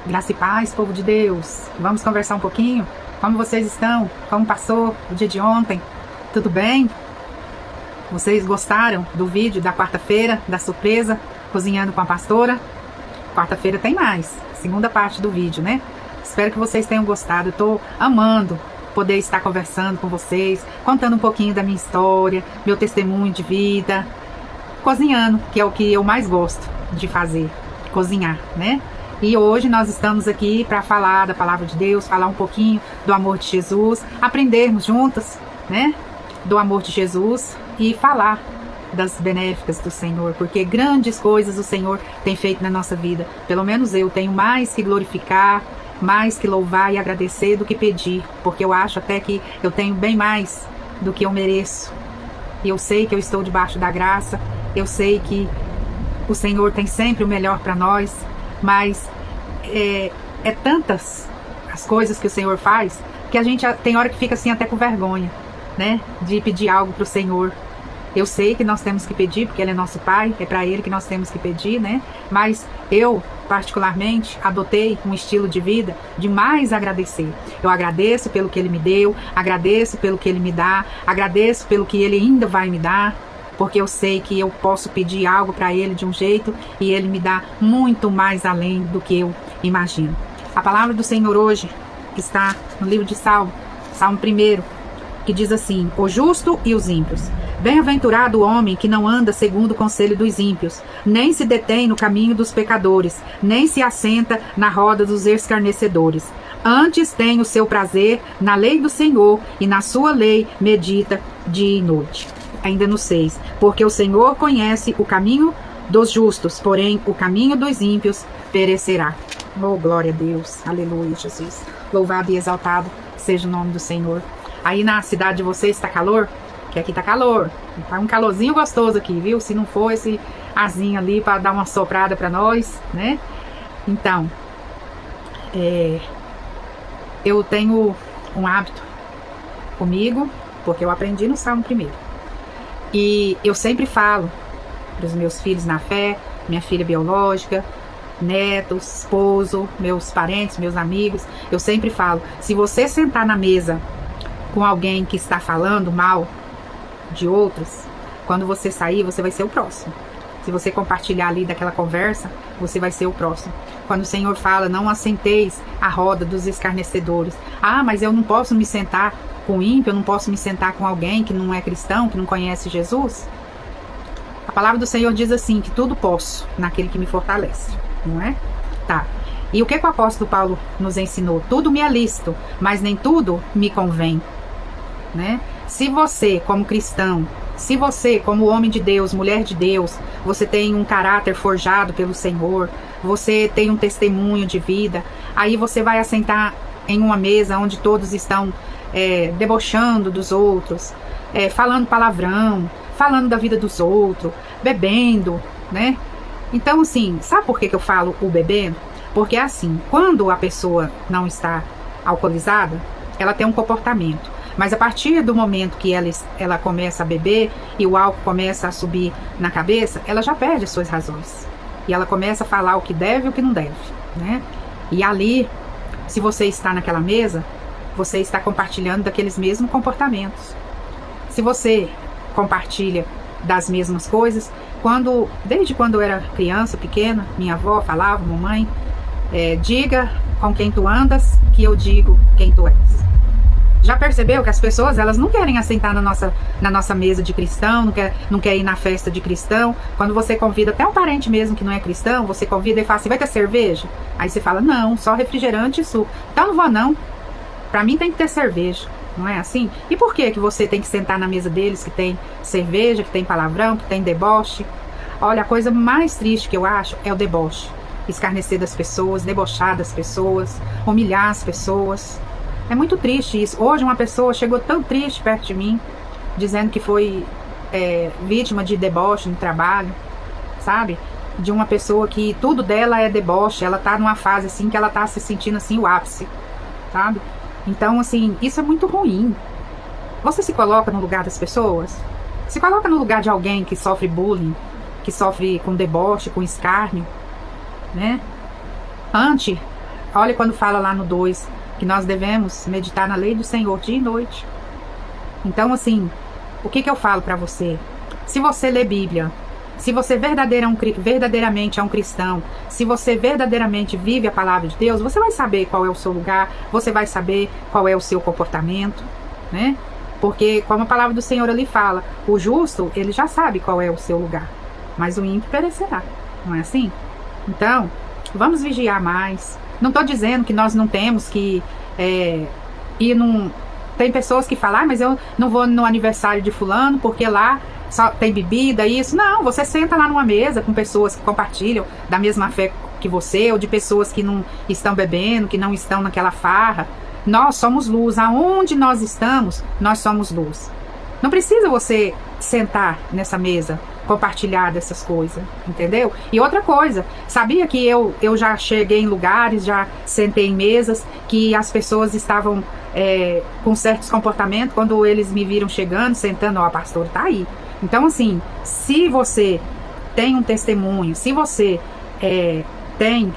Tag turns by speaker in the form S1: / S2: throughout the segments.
S1: Graça e paz, povo de Deus. Vamos conversar um pouquinho? Como vocês estão? Como passou o dia de ontem? Tudo bem? Vocês gostaram do vídeo da quarta-feira, da surpresa, cozinhando com a pastora? Quarta-feira tem mais, segunda parte do vídeo, né? Espero que vocês tenham gostado. Eu tô amando poder estar conversando com vocês, contando um pouquinho da minha história, meu testemunho de vida, cozinhando, que é o que eu mais gosto de fazer, cozinhar, né? E hoje nós estamos aqui para falar da palavra de Deus, falar um pouquinho do amor de Jesus, aprendermos juntos, né? Do amor de Jesus e falar das benéficas do Senhor, porque grandes coisas o Senhor tem feito na nossa vida. Pelo menos eu tenho mais que glorificar, mais que louvar e agradecer do que pedir, porque eu acho até que eu tenho bem mais do que eu mereço. E eu sei que eu estou debaixo da graça, eu sei que o Senhor tem sempre o melhor para nós, mas é tantas as coisas que o Senhor faz, que a gente tem hora que fica assim até com vergonha, né, de pedir algo para o Senhor. Eu sei que nós temos que pedir, porque Ele é nosso Pai, é para Ele que nós temos que pedir, né? Mas eu, particularmente, adotei um estilo de vida de mais agradecer. Eu agradeço pelo que Ele me deu, agradeço pelo que Ele me dá, agradeço pelo que Ele ainda vai me dar, porque eu sei que eu posso pedir algo para Ele de um jeito e Ele me dá muito mais além do que eu imagino. A palavra do Senhor hoje está no livro de Salmo, Salmo 1, que diz assim: o justo e os ímpios. Bem-aventurado o homem que não anda segundo o conselho dos ímpios, nem se detém no caminho dos pecadores, nem se assenta na roda dos escarnecedores. Antes tem o seu prazer na lei do Senhor, e na sua lei medita dia e noite. Ainda no 6, porque o Senhor conhece o caminho dos justos, porém o caminho dos ímpios perecerá. Oh, glória a Deus, aleluia, Jesus. Louvado e exaltado seja o nome do Senhor. Aí na cidade de vocês está calor? Que aqui tá calor, tá um calorzinho gostoso aqui, viu? Se não for esse arzinho ali para dar uma soprada para nós, né? Então, eu tenho um hábito comigo, porque eu aprendi no Salmo 1. E eu sempre falo para os meus filhos na fé, minha filha biológica, netos, esposo, meus parentes, meus amigos, eu sempre falo: se você sentar na mesa com alguém que está falando mal de outros, quando você sair, você vai ser o próximo. Se você compartilhar ali daquela conversa, você vai ser o próximo. Quando o Senhor fala: não assenteis à roda dos escarnecedores. Ah, mas eu não posso me sentar com ímpio, eu não posso me sentar com alguém que não é cristão, que não conhece Jesus. A palavra do Senhor diz assim, que tudo posso naquele que me fortalece, não é? Tá. E o que o apóstolo Paulo nos ensinou? Tudo me é lícito, mas nem tudo me convém, né? Se você, como cristão, se você, como homem de Deus, mulher de Deus, você tem um caráter forjado pelo Senhor, você tem um testemunho de vida, aí você vai assentar em uma mesa onde todos estão debochando dos outros, falando palavrão, falando da vida dos outros, bebendo, né? Então, assim, sabe por que eu falo o bebendo? Porque assim, quando a pessoa não está alcoolizada, ela tem um comportamento. Mas a partir do momento que ela começa a beber e o álcool começa a subir na cabeça, ela já perde as suas razões. E ela começa a falar o que deve e o que não deve, né? E ali, se você está naquela mesa, você está compartilhando daqueles mesmos comportamentos. Se você compartilha das mesmas coisas, desde quando eu era criança, pequena, minha avó falava, mamãe, diga com quem tu andas, que eu digo quem tu és. Já percebeu que as pessoas, elas não querem assentar na nossa mesa de cristão, não quer ir na festa de cristão. Quando você convida até um parente mesmo que não é cristão, você convida e fala assim: vai ter cerveja? Aí você fala: não, só refrigerante e suco. Então não vou não, pra mim tem que ter cerveja, não é assim? E por que você tem que sentar na mesa deles que tem cerveja, que tem palavrão, que tem deboche? Olha, a coisa mais triste que eu acho é o deboche. Escarnecer das pessoas, debochar das pessoas, humilhar as pessoas. É muito triste isso. Hoje uma pessoa chegou tão triste perto de mim, dizendo que foi vítima de deboche no trabalho, sabe? De uma pessoa que tudo dela é deboche, ela tá numa fase assim que ela tá se sentindo assim o ápice, sabe? Então, assim, isso é muito ruim. Você se coloca no lugar das pessoas? Se coloca no lugar de alguém que sofre bullying, que sofre com deboche, com escárnio, né? Antes Olha quando fala lá no 2, que nós devemos meditar na lei do Senhor dia e noite. Então, assim, o que eu falo para você? Se você lê Bíblia, se você verdadeiramente é um cristão, se você verdadeiramente vive a palavra de Deus, você vai saber qual é o seu lugar, você vai saber qual é o seu comportamento, né? Porque, como a palavra do Senhor ali fala, o justo, ele já sabe qual é o seu lugar, mas o ímpio perecerá, não é assim? Então, vamos vigiar mais. Não estou dizendo que nós não temos que ir num... Tem pessoas que falam, mas eu não vou no aniversário de fulano, porque lá só tem bebida, isso. Não, você senta lá numa mesa com pessoas que compartilham da mesma fé que você, ou de pessoas que não estão bebendo, que não estão naquela farra. Nós somos luz. Aonde nós estamos, nós somos luz. Não precisa você sentar nessa mesa, compartilhar dessas coisas, entendeu? E outra coisa, sabia que eu já cheguei em lugares, já sentei em mesas, que as pessoas estavam com certos comportamentos, quando eles me viram chegando, sentando, ó, a pastora tá aí. Então, assim, se você tem um testemunho, se você tem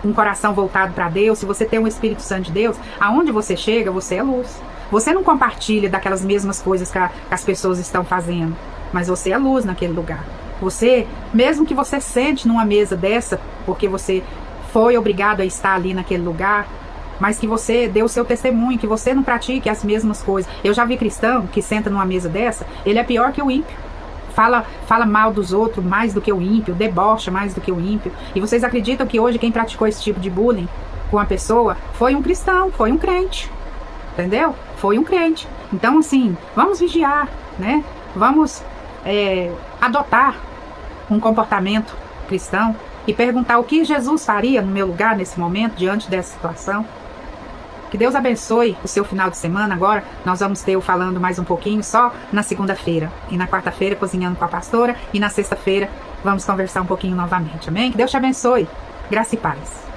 S1: um coração voltado para Deus, se você tem o Espírito Santo de Deus, aonde você chega, você é luz. Você não compartilha daquelas mesmas coisas que as pessoas estão fazendo, mas você é luz naquele lugar. Você, mesmo que você sente numa mesa dessa, porque você foi obrigado a estar ali naquele lugar, mas que você dê o seu testemunho, que você não pratique as mesmas coisas. Eu já vi cristão que senta numa mesa dessa, ele é pior que o ímpio. Fala mal dos outros mais do que o ímpio, debocha mais do que o ímpio. E vocês acreditam que hoje quem praticou esse tipo de bullying com a pessoa foi um cristão, foi um crente. Entendeu? Foi um crente. Então, assim, vamos vigiar, né? Vamos adotar um comportamento cristão e perguntar o que Jesus faria no meu lugar nesse momento, diante dessa situação. Que Deus abençoe o seu final de semana. Agora nós vamos ter o Falando mais um pouquinho só na segunda-feira. E na quarta-feira, Cozinhando com a Pastora. E na sexta-feira, vamos conversar um pouquinho novamente. Amém? Que Deus te abençoe. Graça e paz.